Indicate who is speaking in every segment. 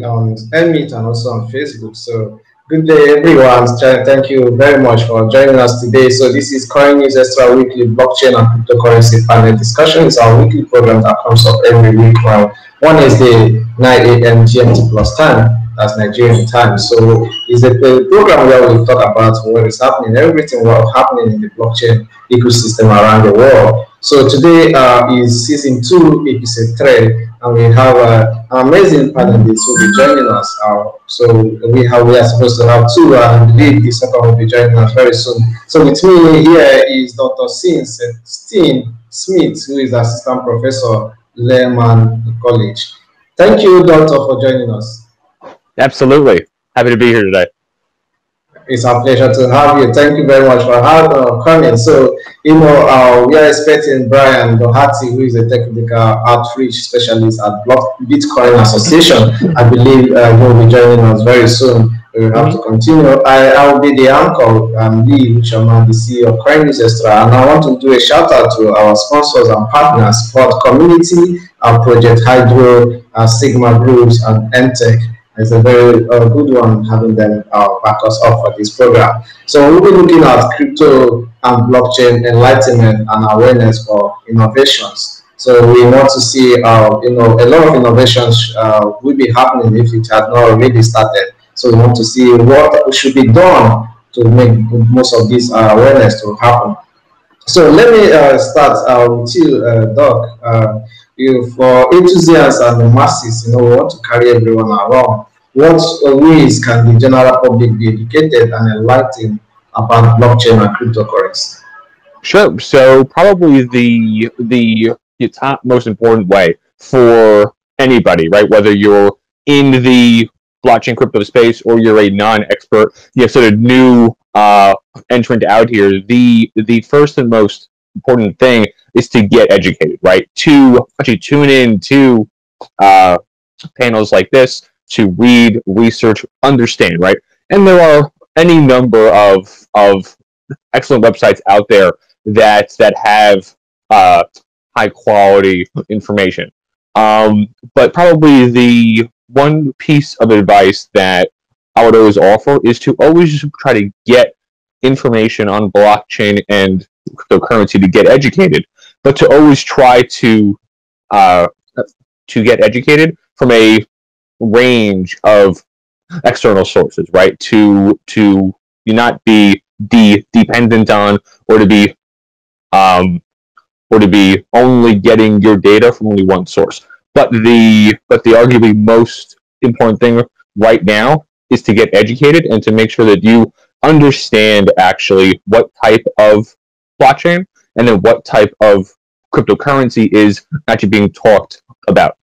Speaker 1: On Enlightenment and also on Facebook. So good day, everyone. Thank you very much for joining us today. So this is Coin News Extra Weekly Blockchain and Cryptocurrency Panel Discussion. It's our weekly program that comes up every week on Wednesday, 9 a.m. GMT plus time. That's Nigerian time. So it's a program where we talk about what is happening, everything what's happening in the blockchain ecosystem around the world. So today is season 2, episode 3. And we have an amazing panelist who will be joining us. So we are supposed to have 2, and I believe the second will be joining us very soon. So with me here is Dr. Stein Smith, who is Assistant Professor, Lehman College. Thank you, Doctor, for joining us.
Speaker 2: Absolutely. Happy to be here today.
Speaker 1: It's our pleasure to have you. Thank you very much for coming. So, we are expecting Brian Doherty, who is a technical outreach specialist at Bitcoin Association. I believe he will be joining us very soon. We will have to continue. I will be the anchor, Lee Uchaman, the CEO of Coin News Extra, and I want to do a shout out to our sponsors and partners, Sport Community, our Project Hydro, Sigma Groups, and MTech. It's a very good one having them back us up for this program. So we'll be looking at crypto and blockchain enlightenment and awareness for innovations. So we want to see, a lot of innovations will be happening if it has not already started. So we want to see what should be done to make most of this awareness to happen. So let me start with you, Doc. For enthusiasts and the masses, we want to carry everyone along. What ways can the general public be educated and enlightened about blockchain and cryptocurrency?
Speaker 2: Sure. So probably the top most important way for anybody, right? Whether you're in the blockchain crypto space or you're a non-expert, sort of new entrant out here, the first and most important thing is to get educated, right? To actually tune in to panels like this, to read, research, understand, right? And there are any number of excellent websites out there that have high quality information. But probably the one piece of advice that I would always offer is to always try to get information on blockchain and cryptocurrency to get educated, but to always try to get educated from a range of external sources, right? To not be dependent on, or to be only getting your data from only one source. But the arguably most important thing right now is to get educated and to make sure that you understand actually what type of blockchain and then what type of cryptocurrency is actually being talked about.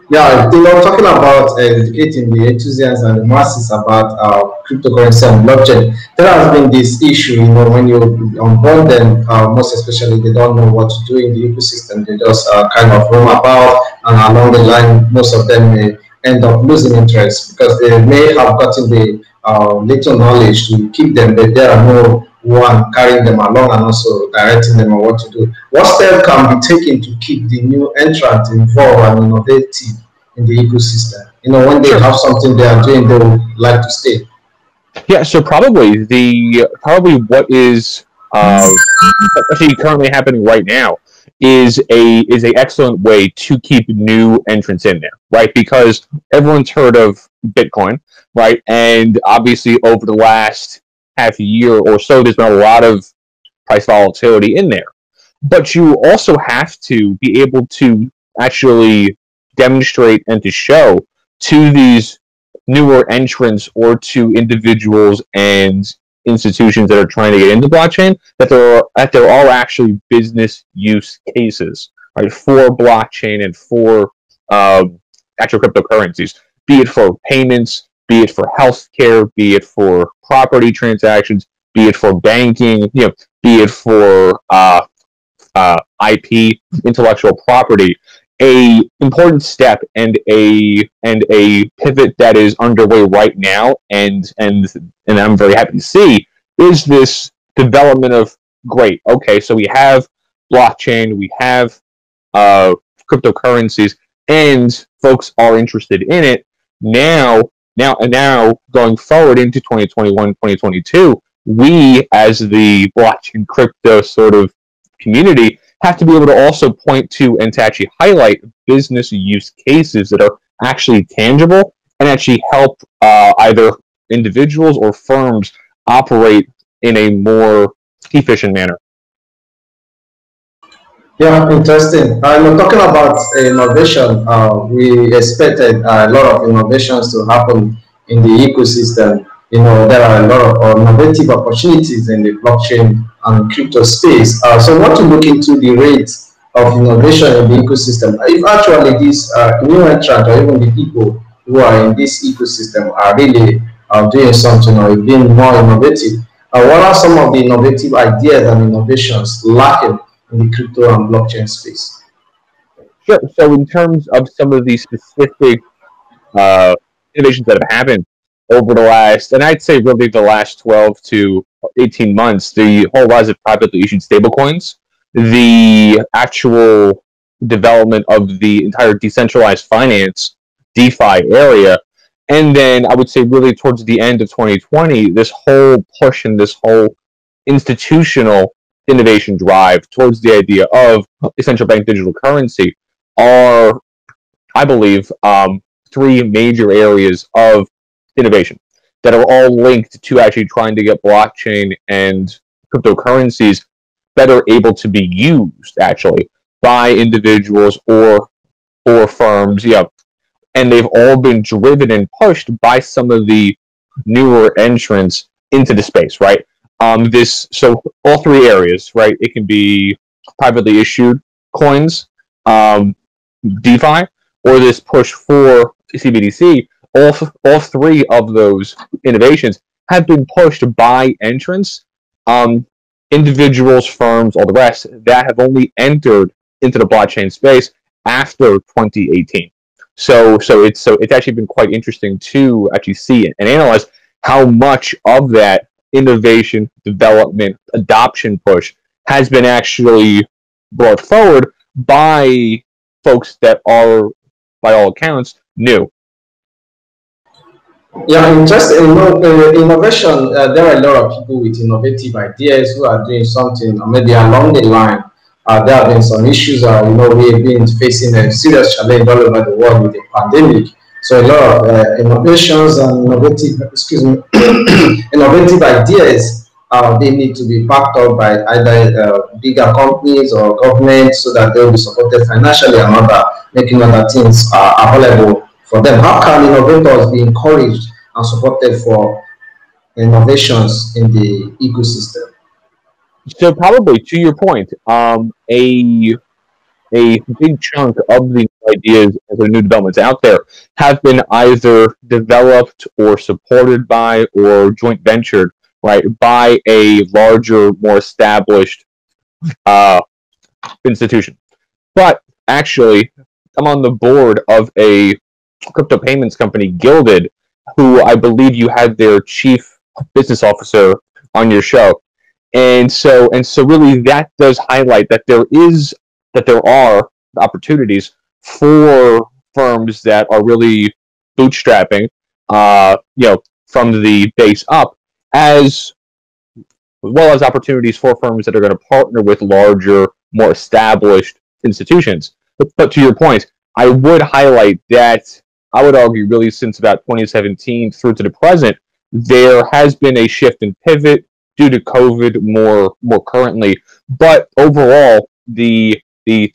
Speaker 1: Yeah, talking about educating the enthusiasts and the masses about cryptocurrency and blockchain, there has been this issue, when you onboard them, most especially they don't know what to do in the ecosystem. They just kind of roam about, and along the line, most of them may end up losing interest because they may have gotten the little knowledge to keep them, but there are no one carrying them along and also directing them on what to do. What steps can be taken to keep the new entrant involved and innovative in the ecosystem? When they have something they are doing, they would like to stay.
Speaker 2: Yeah, so probably what is actually currently happening right now is a excellent way to keep new entrants in there, right? Because everyone's heard of Bitcoin, right? And obviously over the last half a year or so, there's been a lot of price volatility in there. But you also have to be able to actually demonstrate and to show to these newer entrants or to individuals and institutions that are trying to get into blockchain that there are actually business use cases, right, for blockchain and for actual cryptocurrencies, be it for payments, be it for healthcare, be it for property transactions, be it for banking, be it for IP, intellectual property. A important step and a pivot that is underway right now, and I'm very happy to see, is this development of, great, okay, so we have blockchain, we have cryptocurrencies, and folks are interested in it. Now going forward into 2021, 2022, we as the blockchain crypto sort of community have to be able to also point to and to actually highlight business use cases that are actually tangible and actually help either individuals or firms operate in a more efficient manner.
Speaker 1: Yeah, interesting. Talking about innovation, we expected a lot of innovations to happen in the ecosystem. There are a lot of innovative opportunities in the blockchain and crypto space. So, what to look into the rate of innovation in the ecosystem? If actually these new entrants or even the people who are in this ecosystem are really doing something or being more innovative, what are some of the innovative ideas and innovations lacking in the crypto and blockchain space?
Speaker 2: Sure. So, in terms of some of these specific uh, innovations that have happened over the last, and I'd say really the last 12 to 18 months, the whole rise of privately issued stablecoins, the actual development of the entire decentralized finance, DeFi area, and then I would say really towards the end of 2020, this whole push and this whole institutional innovation drive towards the idea of a central bank digital currency are, I believe, three major areas of innovation that are all linked to actually trying to get blockchain and cryptocurrencies better able to be used actually by individuals or firms. Yeah, and they've all been driven and pushed by some of the newer entrants into the space, right? So all three areas, right? It can be privately issued coins, DeFi, or this push for CBDC. All three of those innovations have been pushed by entrants, individuals, firms, all the rest that have only entered into the blockchain space after 2018. So it's actually been quite interesting to actually see and analyze how much of that innovation, development, adoption push has been actually brought forward by folks that are, by all accounts, new.
Speaker 1: Yeah, interesting. Innovation. There are a lot of people with innovative ideas who are doing something, maybe along the line. There have been some issues. We have been facing a serious challenge all over the world with the pandemic. So a lot of innovations and innovative ideas. They need to be backed up by either bigger companies or government so that they will be supported financially and making other things available for them. How can innovators be encouraged and supported for innovations in the ecosystem?
Speaker 2: So probably to your point, a big chunk of the ideas and the new developments out there have been either developed or supported by or joint ventured, right, by a larger, more established uh, institution. But actually, I'm on the board of a crypto payments company, Gilded, who I believe you had their chief business officer on your show. And so really that does highlight that there are opportunities for firms that are really bootstrapping, from the base up, as well as opportunities for firms that are going to partner with larger, more established institutions. But to your point, I would highlight that I would argue really since about 2017 through to the present, there has been a shift and pivot due to COVID more currently. But overall, the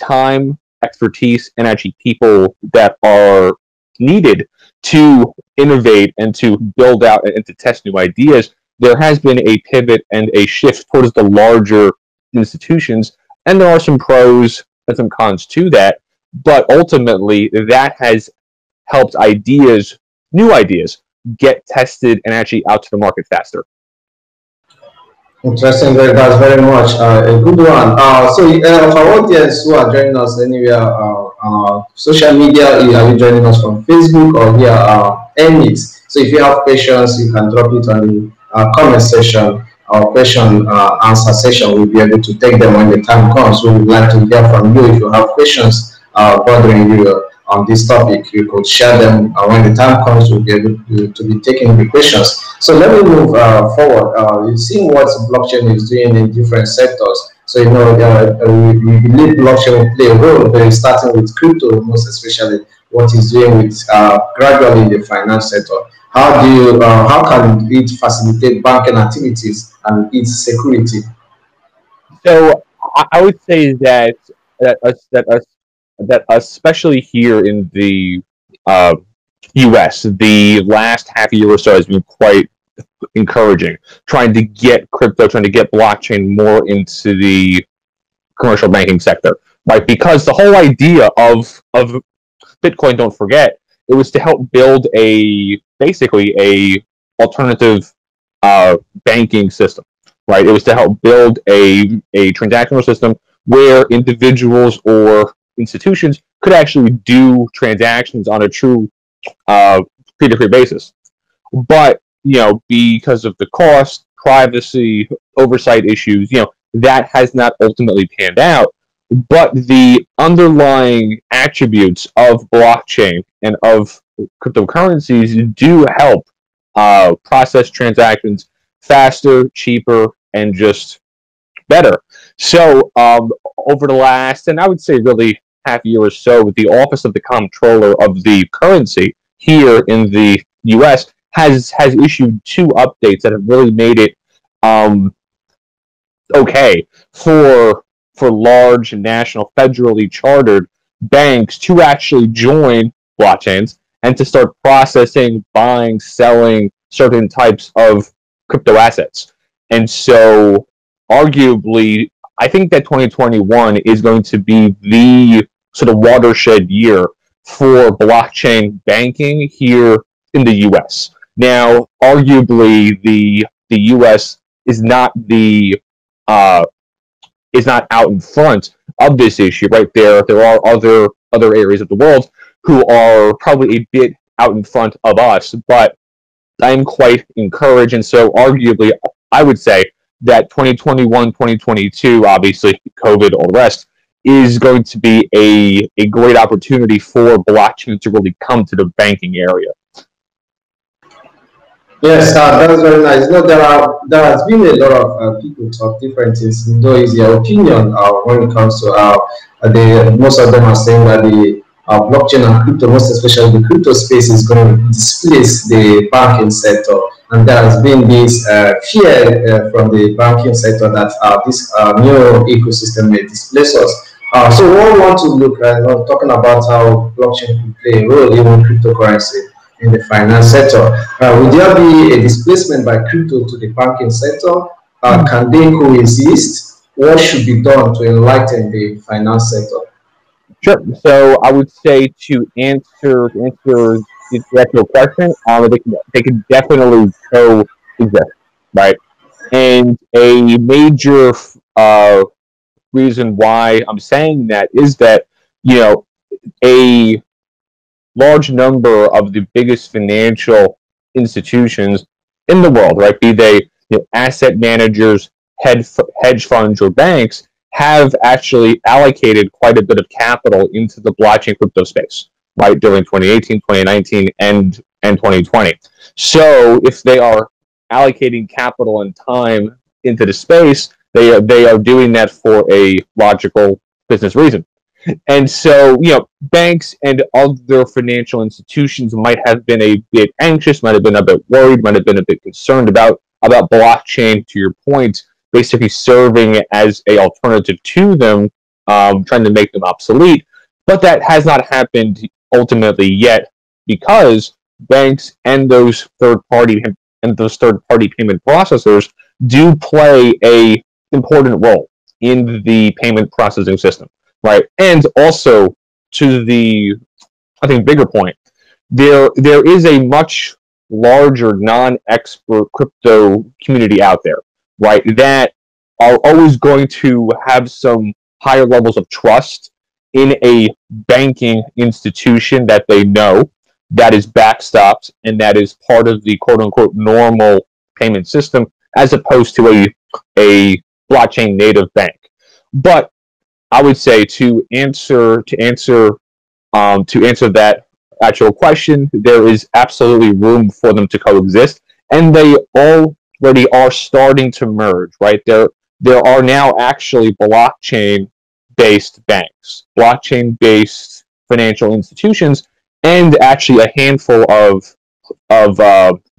Speaker 2: time, expertise, and actually people that are needed to innovate and to build out and to test new ideas, there has been a pivot and a shift towards the larger institutions. And there are some pros and some cons to that. But ultimately, that has helped new ideas, get tested and actually out to the market faster.
Speaker 1: Interesting, that's very much a good one. For our audience who are joining us anywhere social media, are you joining us from Facebook or via Emit? So if you have questions, you can drop it on the comment section. our question answer session. We'll be able to take them when the time comes. We would like to hear from you. If you have questions bothering you on this topic, you could share them when the time comes. We'll be able to be taking the questions. So let me move forward. You've seen what blockchain is doing in different sectors. So, we believe blockchain will play a role, but starting with crypto, most especially what it's doing with gradually in the finance sector. How can it facilitate banking activities and its security?
Speaker 2: So I would say that us that us that especially here in the uh, U.S., the last half year or so has been quite encouraging, trying to get crypto, trying to get blockchain more into the commercial banking sector, right? Because the whole idea of Bitcoin, don't forget, it was to help build basically a alternative banking system, right? It was to help build a transactional system where individuals or institutions could actually do transactions on a true peer-to-peer basis. But because of the cost, privacy, oversight issues, that has not ultimately panned out. But the underlying attributes of blockchain and of cryptocurrencies do help process transactions faster, cheaper, and just better. So over the last, and I would say really half year or so, the Office of the Comptroller of the Currency here in the U.S. has issued two updates that have really made it okay for large national federally chartered banks to actually join blockchains and to start processing, buying, selling certain types of crypto assets. And so arguably, I think that 2021 is going to be the sort of watershed year for blockchain banking here in the US. Now, arguably, the US is not uh, out in front of this issue, right? There are other areas of the world who are probably a bit out in front of us, but I'm quite encouraged, and so arguably, I would say that 2021, 2022, obviously COVID, all the rest, is going to be a great opportunity for blockchain to really come to the banking area.
Speaker 1: Yes, that's very nice. There has been a lot of people talk different things. Though is their opinion when it comes to most of them are saying that the blockchain and crypto, most especially the crypto space, is going to displace the banking sector. And there has been this fear from the banking sector that this new ecosystem may displace us. So we want to look at talking about how blockchain could play a role in cryptocurrency in the finance sector. Will there be a displacement by crypto to the banking sector? Can they coexist? What should be done to enlighten the finance sector?
Speaker 2: Sure. So I would say to answer the actual question, they can definitely coexist, right? And a major reason why I'm saying that is that a large number of the biggest financial institutions in the world, right? Be they asset managers, hedge funds, or banks, have actually allocated quite a bit of capital into the blockchain crypto space, right, during 2018, 2019, and 2020. So if they are allocating capital and time into the space, they are doing that for a logical business reason. And so, banks and other financial institutions might have been a bit anxious, might have been a bit worried, might have been a bit concerned about blockchain, to your point, basically serving as a alternative to them, trying to make them obsolete. But that has not happened ultimately yet, because banks and those third party payment processors do play a important role in the payment processing system. Right, and also to the, I think, bigger point, there is a much larger non-expert crypto community out there, right, that are always going to have some higher levels of trust in a banking institution that they know, that is backstopped, and that is part of the quote-unquote normal payment system, as opposed to a blockchain native bank. But I would say to answer that actual question, there is absolutely room for them to coexist, and they already are starting to merge. Right, there are now actually blockchain-based banks, blockchain-based financial institutions, and actually a handful of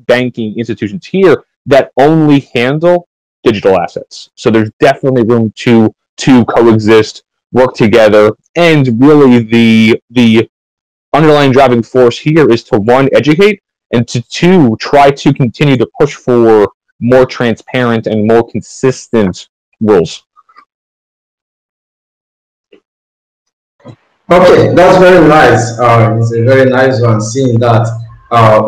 Speaker 2: banking institutions here that only handle digital assets. So there's definitely room to coexist, work together, and really the underlying driving force here is to, one, educate, and to, two, try to continue to push for more transparent and more consistent rules.
Speaker 1: Okay, that's very nice. It's a very nice one. Seeing that, how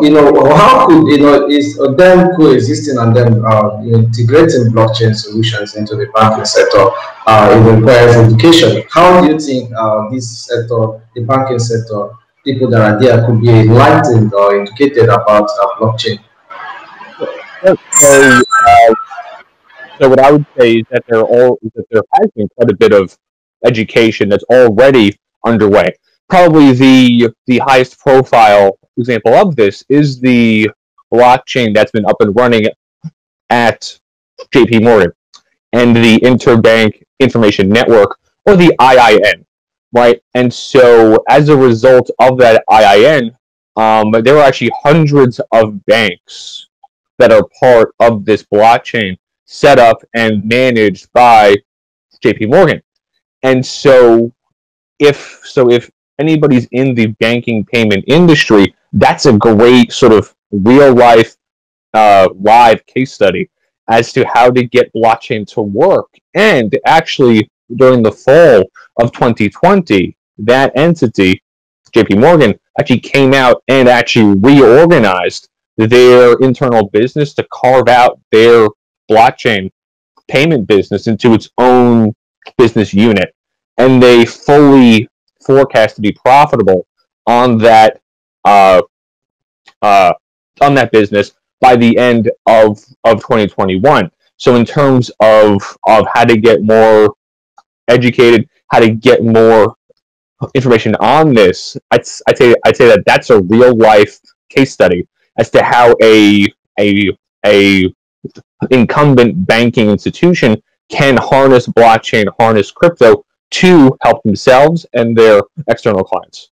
Speaker 1: could is them coexisting and then integrating blockchain solutions into the banking sector? It requires education. How do you think this sector, the banking sector, people that are there could be enlightened or educated about blockchain?
Speaker 2: So, so what I would say is that there has been quite a bit of education that's already underway. Probably the highest profile example of this is the blockchain that's been up and running at JP Morgan and the Interbank Information Network, or the IIN, right? And so as a result of that IIN, there are actually hundreds of banks that are part of this blockchain set up and managed by JP Morgan. And so if anybody's in the banking payment industry, that's a great sort of real life live case study as to how to get blockchain to work. And actually, during the fall of 2020, that entity, JP Morgan, actually came out and actually reorganized their internal business to carve out their blockchain payment business into its own business unit. And they fully forecast to be profitable on that business by the end of 2021. So in terms of how to get more educated, how to get more information on this, I'd say that that's a real life case study as to how a incumbent banking institution can harness blockchain, harness crypto to help themselves and their external clients.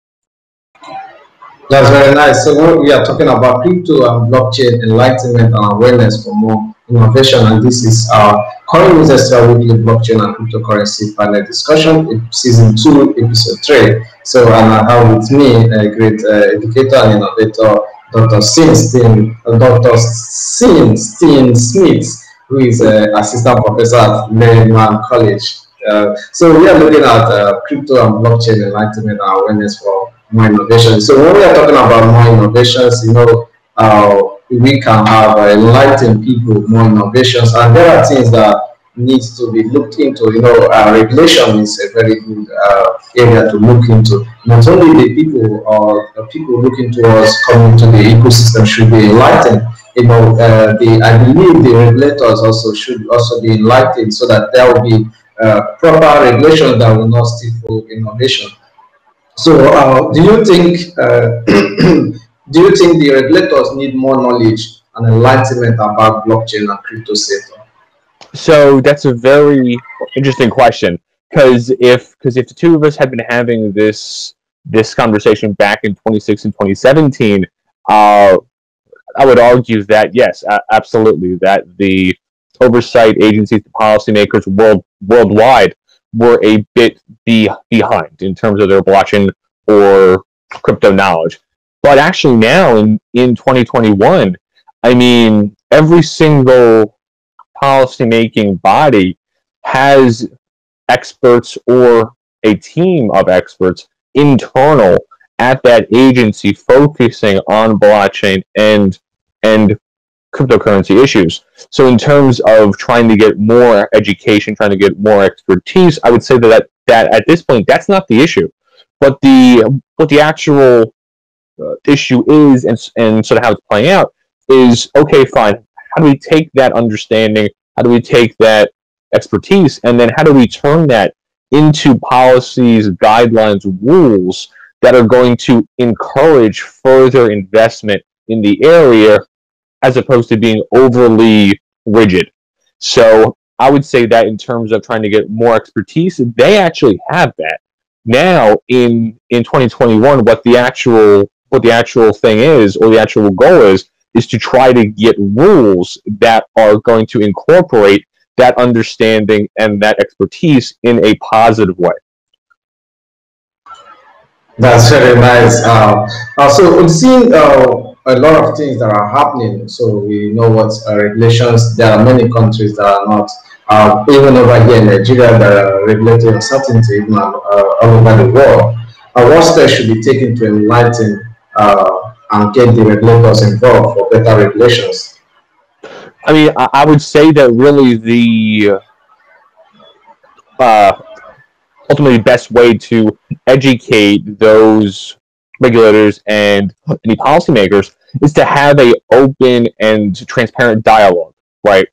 Speaker 1: That's very nice. So we are talking about crypto and blockchain enlightenment and awareness for more innovation. And this is our current Extra Weekly Blockchain and Cryptocurrency panel discussion, season 2, episode 3. So and I have with me a great educator and innovator, Dr. Stein Smith, who is an assistant professor at Lehman College. So we are looking at crypto and blockchain enlightenment and awareness for more innovation. So when we are talking about more innovations, we can have enlightened people, more innovations, and there are things that needs to be looked into. Regulation is a very good area to look into. Not only the people or the people looking towards coming to the ecosystem should be enlightened. I believe the regulators also should also be enlightened so that there will be proper regulations that will not stifle innovation. So, do you think the regulators need more knowledge and enlightenment about blockchain and crypto sector?
Speaker 2: So that's a very interesting question, because if the two of us had been having this conversation back in 2016 and 2017, I would argue that yes, absolutely, that the oversight agencies, the policymakers worldwide were a bit behind in terms of their blockchain or crypto knowledge. But actually now in 2021, I mean, every single policymaking body has experts or a team of experts internal at that agency focusing on blockchain and cryptocurrency issues. So in terms of trying to get more education, trying to get more expertise, I would say that at this point, that's not the issue. But the actual issue is, and sort of how it's playing out, is, okay, fine, how do we take that understanding, how do we take that expertise, and then how do we turn that into policies, guidelines, rules that are going to encourage further investment in the area as opposed to being overly rigid. So I would say that in terms of trying to get more expertise, they actually have that. Now in 2021, what the actual thing is, or the actual goal is to try to get rules that are going to incorporate that understanding and that expertise in a positive way.
Speaker 1: That's very nice. So we've seen a lot of things that are happening. So we know what regulations. There are many countries that are not. Even over here in Nigeria, there are regulatory uncertainty even all over the world. What steps should be taken to enlighten and get the regulators involved for better regulations?
Speaker 2: I mean, I would say that really the ultimately best way to educate those regulators and any policymakers is to have a open and transparent dialogue, right,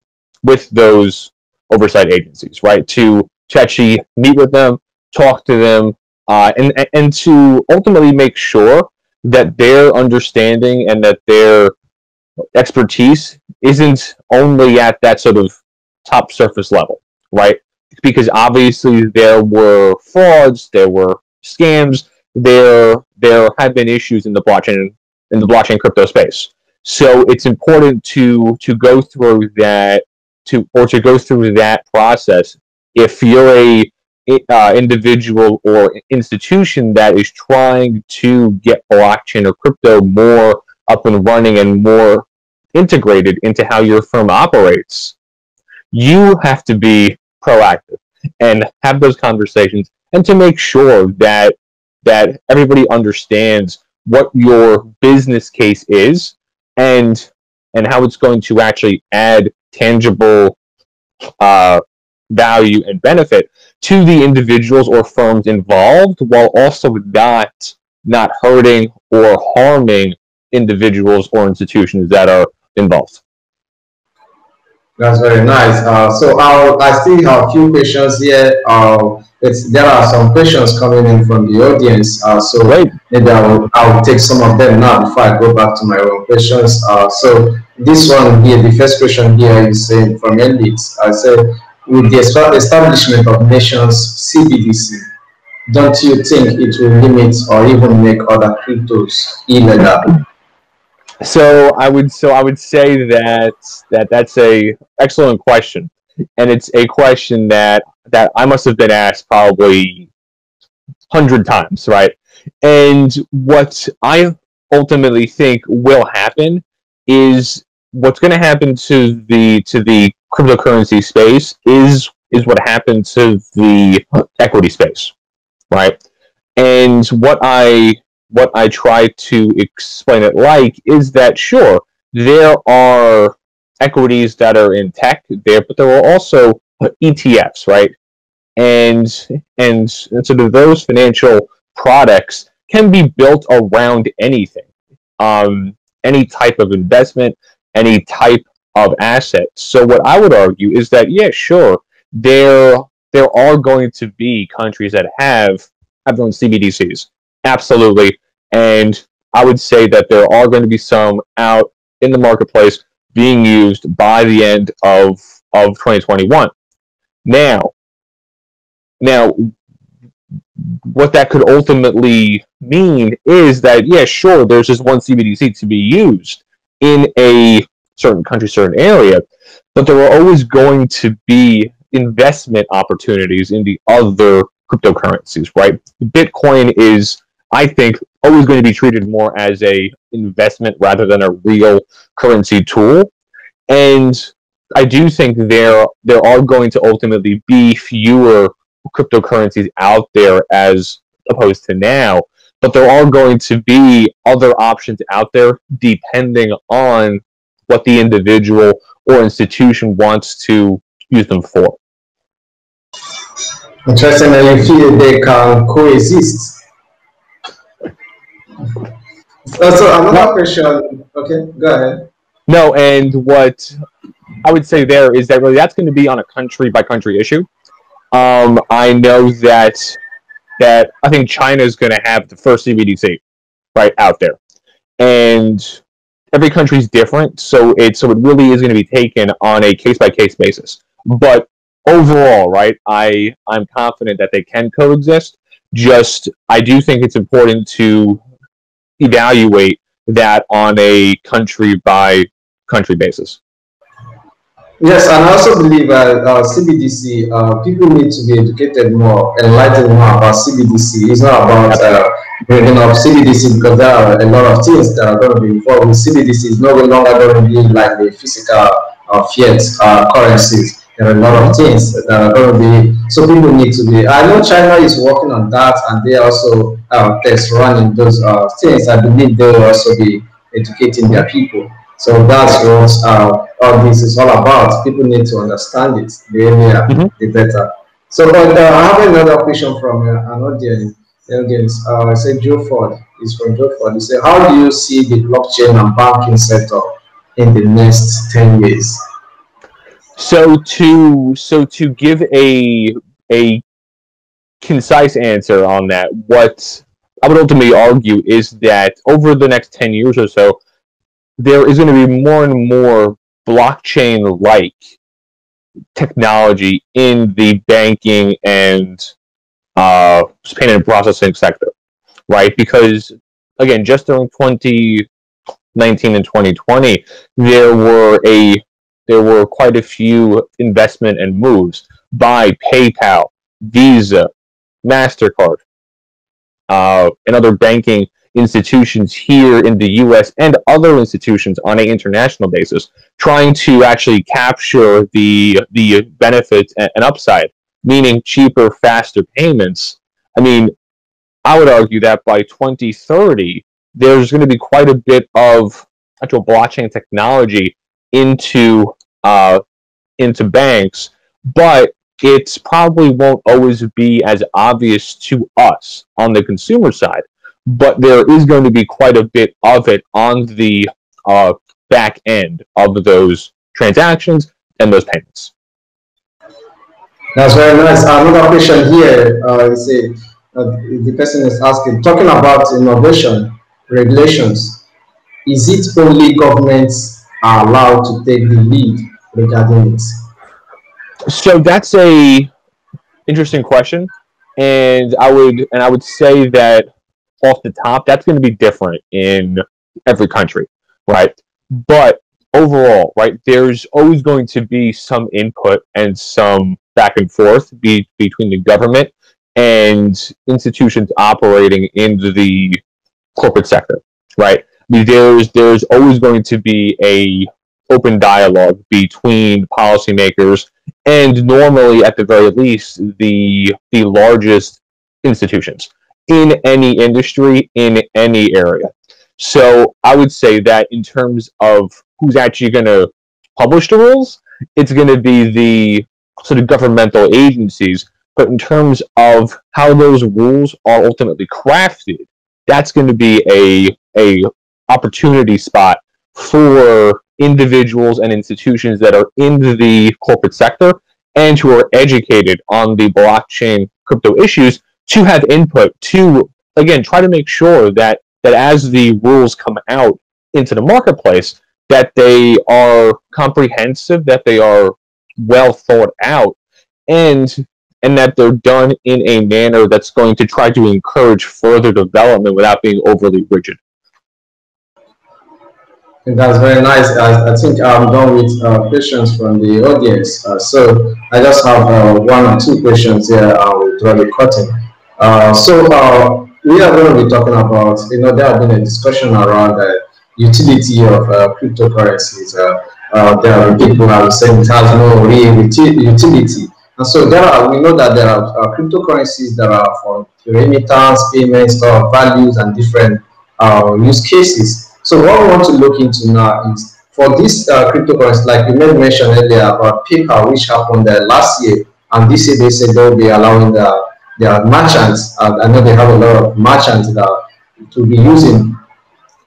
Speaker 2: with those oversight agencies, right, to actually meet with them, talk to them, and to ultimately make sure that their understanding and that their expertise isn't only at that sort of top surface level, right? Because obviously there were frauds, there were scams, there have been issues in the blockchain crypto space. So it's important to go through that to go through that process if you're a individual or institution that is trying to get blockchain or crypto more up and running and more integrated into how your firm operates. You have to be proactive and have those conversations, and to make sure that everybody understands what your business case is and how it's going to actually add tangible value and benefit to the individuals or firms involved, while also not hurting or harming individuals or institutions that are involved.
Speaker 1: That's very nice. So I still have a few questions here. There are some questions coming in from the audience. So
Speaker 2: Great.
Speaker 1: Maybe I'll take some of them now before I go back to my own questions. So this one here, the first question here is saying from Elite. I said, with the establishment of nations CBDC, don't you think it will limit or even make other cryptos illegal?
Speaker 2: So I would say that's a excellent question, and it's a question that I must have been asked probably 100 times, right? And what I ultimately think will happen is what's going to happen to the cryptocurrency space is what happened to the equity space, right? And what I try to explain it like is that sure, there are equities that are in tech there, but there are also ETFs, right? And sort of those financial products can be built around anything, any type of investment, any type of asset. So what I would argue is that yeah, sure, there are going to be countries that have their own CBDCs. Absolutely. And I would say that there are going to be some out in the marketplace being used by the end of 2021. Now, what that could ultimately mean is that, yeah, sure, there's just one CBDC to be used in a certain country, certain area, but there are always going to be investment opportunities in the other cryptocurrencies, right? Bitcoin is, I think, always going to be treated more as a investment rather than a real currency tool. And I do think there are going to ultimately be fewer cryptocurrencies out there as opposed to now, but there are going to be other options out there depending on what the individual or institution wants to use them for.
Speaker 1: Interesting, and you feel they can coexist. So another question. Okay, go ahead.
Speaker 2: No, and what I would say there is that really that's going to be on a country by country issue. I know that I think China is going to have the first CBDC right out there, and every country's different, so it really is going to be taken on a case by case basis. But overall, right, I'm confident that they can coexist. Just I do think it's important to evaluate that on a country by country basis.
Speaker 1: Yes, and I also believe CBDC, people need to be educated more, enlightened more about CBDC. It's not about bringing up CBDC because there are a lot of things that are going to be involved with CBDC. It's no longer going to be like the physical fiat currencies. There are a lot of things that are going to be, so people need to be. I know China is working on that, and they also test running those things. I believe they will also be educating their people. So that's what all this is all about. People need to understand it. The earlier, the better. So, but I have another question from an audience. I say Joe Ford. It's from Joe Ford. He said, "How do you see the blockchain and banking sector in the next 10 years?"
Speaker 2: So to give a concise answer on that, what I would ultimately argue is that over the next 10 years or so, there is going to be more and more blockchain-like technology in the banking and payment and processing sector, right? Because, again, just during 2019 and 2020, there were quite a few investment and moves by PayPal, Visa, MasterCard, and other banking institutions here in the U.S. and other institutions on an international basis, trying to actually capture the benefits and upside, meaning cheaper, faster payments. I mean, I would argue that by 2030, there's going to be quite a bit of actual blockchain technology into banks, but it probably won't always be as obvious to us on the consumer side. But there is going to be quite a bit of it on the back end of those transactions and those payments.
Speaker 1: That's very nice. Another question here the person is asking, talking about innovation, regulations, is it only governments are allowed to take the lead regarding it?
Speaker 2: So that's a interesting question, and I would say that off the top, that's going to be different in every country, right? But overall, right, there's always going to be some input and some back and forth between the government and institutions operating in the corporate sector, right? I mean, there's always going to be a open dialogue between policymakers and normally, at the very least, the largest institutions in any industry, in any area. So I would say that in terms of who's actually going to publish the rules, it's going to be the sort of governmental agencies. But in terms of how those rules are ultimately crafted, that's going to be a opportunity spot for individuals and institutions that are in the corporate sector and who are educated on the blockchain crypto issues to have input to, again, try to make sure that as the rules come out into the marketplace, that they are comprehensive, that they are well thought out, and that they're done in a manner that's going to try to encourage further development without being overly rigid.
Speaker 1: That's very nice. I think I'm done with questions from the audience. So I just have one or two questions here. I will draw the curtain. We are going to be talking about, there have been a discussion around the utility of cryptocurrencies. There are people who are saying it has no real utility. And so we know that there are cryptocurrencies that are for remittance, payments, values, and different use cases. So what we want to look into now is for this cryptocurrency, like you made mention earlier about PayPal, which happened last year, and this year they said they'll be allowing their merchants. I know they have a lot of merchants that to be using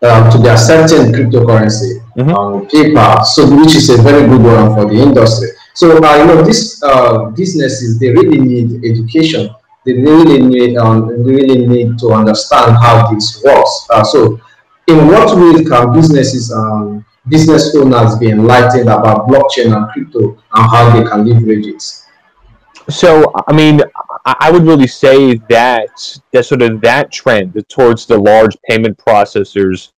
Speaker 1: to be accepting cryptocurrency.
Speaker 2: Hmm.
Speaker 1: paper, so which is a very good one for the industry. So these businesses, they really need education. They really need to understand how this works. So in what ways can business owners be enlightened about blockchain and crypto and how they can leverage it?
Speaker 2: So, I mean, I would really say that sort of that trend towards the large payment processors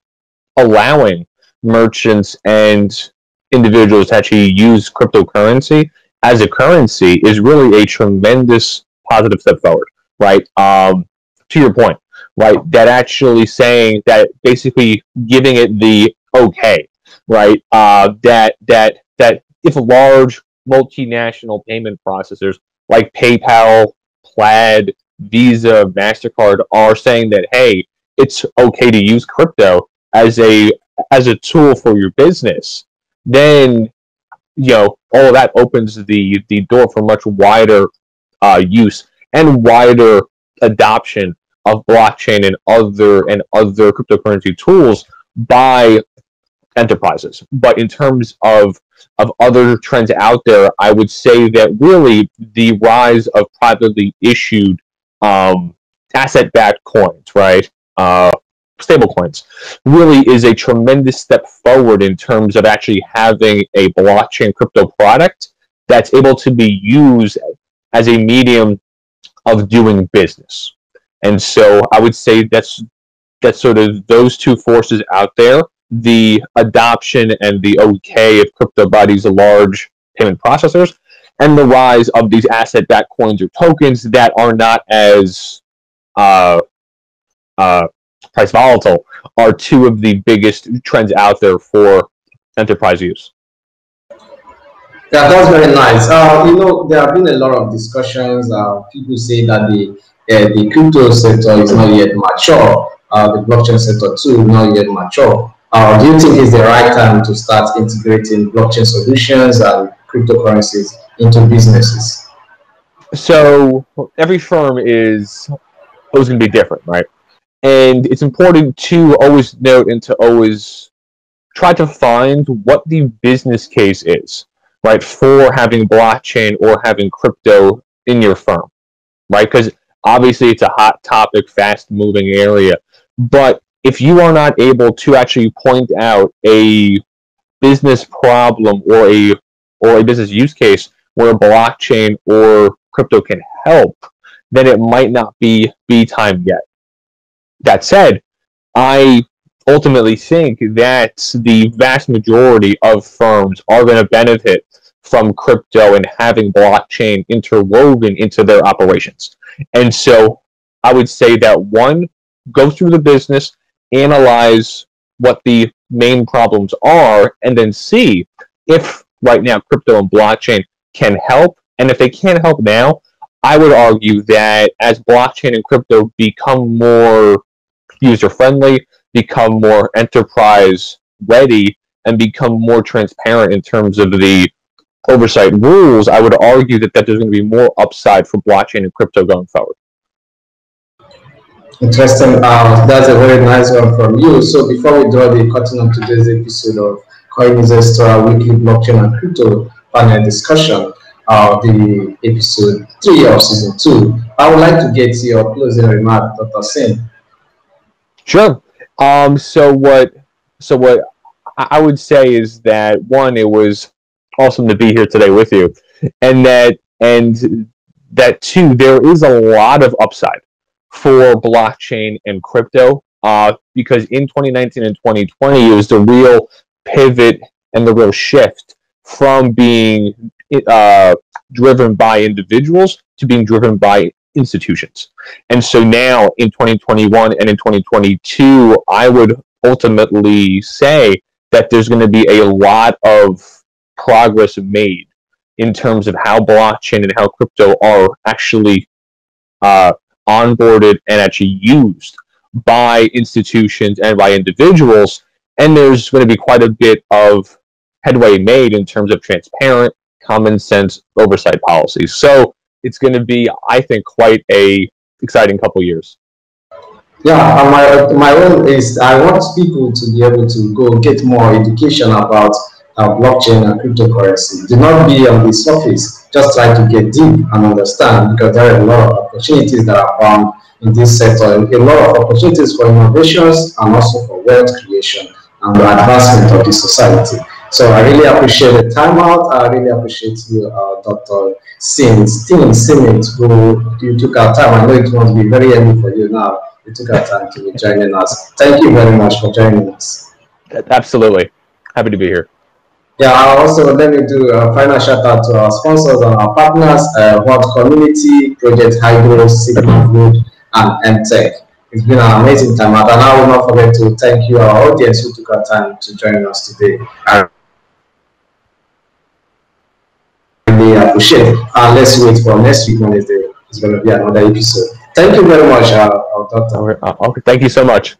Speaker 2: allowing merchants and individuals to actually use cryptocurrency as a currency is really a tremendous positive step forward, right? To your point, right? That actually saying that basically giving it the okay, right? That if large multinational payment processors like PayPal, Plaid, Visa, Mastercard are saying that hey, it's okay to use crypto as a tool for your business, then all of that opens the door for much wider use and wider adoption of blockchain and other cryptocurrency tools by enterprises. But in terms of other trends out there, I would say that really the rise of privately issued asset-backed coins, right? Stable coins, really is a tremendous step forward in terms of actually having a blockchain crypto product that's able to be used as a medium of doing business. And so I would say that's sort of those two forces out there, the adoption and the okay of crypto by these large payment processors, and the rise of these asset-backed coins or tokens that are not as uh, uh, price volatile, are two of the biggest trends out there for enterprise use.
Speaker 1: Yeah, that's very nice. There have been a lot of discussions. People say that the crypto sector is not yet mature. The blockchain sector too is not yet mature. Do you think it's the right time to start integrating blockchain solutions and cryptocurrencies into businesses?
Speaker 2: So every firm is always going to be different, right? And it's important to always note and to always try to find what the business case is, right, for having blockchain or having crypto in your firm, right? Because obviously it's a hot topic, fast moving area. But if you are not able to actually point out a business problem or a business use case where blockchain or crypto can help, then it might not be time yet. That said, I ultimately think that the vast majority of firms are going to benefit from crypto and having blockchain interwoven into their operations. And so I would say that one, go through the business, analyze what the main problems are, and then see if right now crypto and blockchain can help. And if they can't help now, I would argue that as blockchain and crypto become more user friendly, become more enterprise ready, and become more transparent in terms of the oversight rules, I would argue that there's going to be more upside for blockchain and crypto going forward.
Speaker 1: Interesting. That's a very nice one from you. So before we draw the curtain on today's episode of Coin Investor Weekly Blockchain and Crypto panel discussion, the episode 3 of season 2, I would like to get your closing remark, Dr. Sin.
Speaker 2: Sure. So what I would say is that one, it was awesome to be here today with you, and that two, there is a lot of upside for blockchain and crypto, because in 2019 and 2020 it was the real pivot and the real shift from being driven by individuals to being driven by institutions. And so now in 2021 and in 2022, I would ultimately say that there's going to be a lot of progress made in terms of how blockchain and how crypto are actually uh, onboarded and actually used by institutions and by individuals. And there's going to be quite a bit of headway made in terms of transparent, common sense oversight policies. So it's going to be, I think, quite a exciting couple years.
Speaker 1: Yeah, and my own is I want people to be able to go get more education about blockchain and cryptocurrency. Do not be on the surface. Just try to get deep and understand because there are a lot of opportunities that are found in this sector. A lot of opportunities for innovations and also for wealth creation and the advancement of the society. So I really appreciate the time out. I really appreciate you, Dr. Simmons, who you took our time. I know it must be very early for you now. You took our time to be joining us. Thank you very much for joining us.
Speaker 2: Absolutely. Happy to be here.
Speaker 1: Yeah, also let me do a final shout out to our sponsors and our partners, World Community, Project Hydro, Sigma Group, and MTech. It's been an amazing time, and I will not forget to thank you, our audience, who took our time to join us today. I really appreciate it. And let's wait for next week Wednesday. It's going to be another episode. Thank you very much, Doctor.
Speaker 2: Okay, thank you so much.